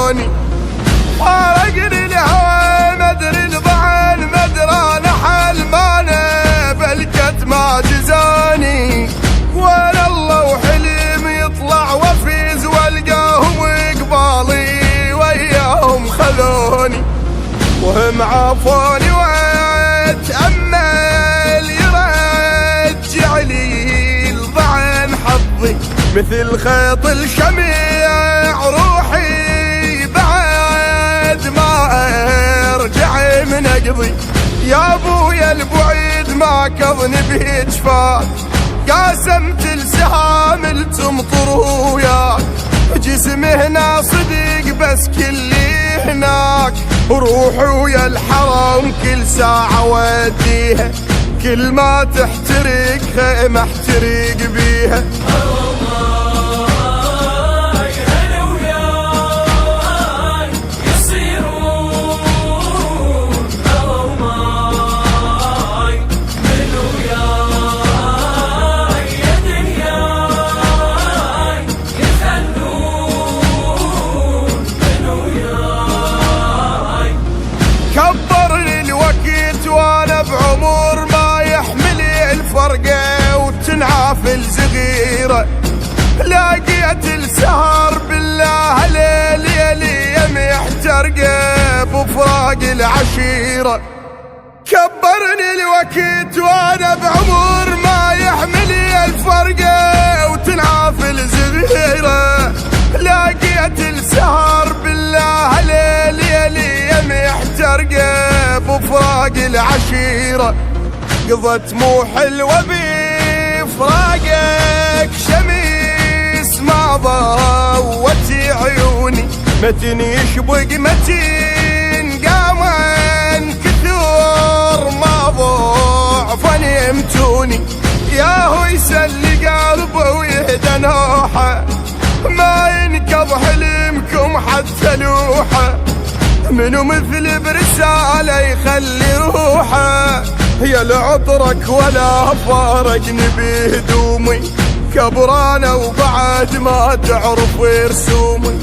خذوني. فارقني الهوى مدري الضعن مدرى نحل مانا بالكت ما جزاني. وين الله وحليم يطلع وفيز والقاهم قبالي وياهم خذوني. وهم عافوني واتأمل يرجع لي الضعن حظي مثل خيط الشميع روحي بعد ما ارجع من اقضي. يا ابويا البعيد ما كظني بجفاك قاسمت السهام تمطر وياك. جسمي هنا صدق بس كلي هناك وروحي ويا الحرام كل ساعة وديها. كل ما تحترق خيمة احترق بيها. كبرني الوقت وانا بعمر ما يحملي الفرقة وتنعافل صغيرة. لقيت السهر بالله ليلي محترقة بفراق العشيرة. كبرني الوقت وانا بعمر ما يحملي الفرقة وتنعافل صغيرة. لقيت السهر بالله ليلي محترقة بفراق العشيرة. قضت مو حلوة بفراقك شميس ما ضوت عيوني. متن يشبق متين قامن كثور ما ضعفا يمتوني. ياهو يسلي قلبه ويهدى نوحه ما ينكض حلمكم حتى لوحه. منو مثل برسالة يخلي روحه يا لعطرك ولا فارقني بهدومي. كبرانة وبعد ما تعرف رسومي.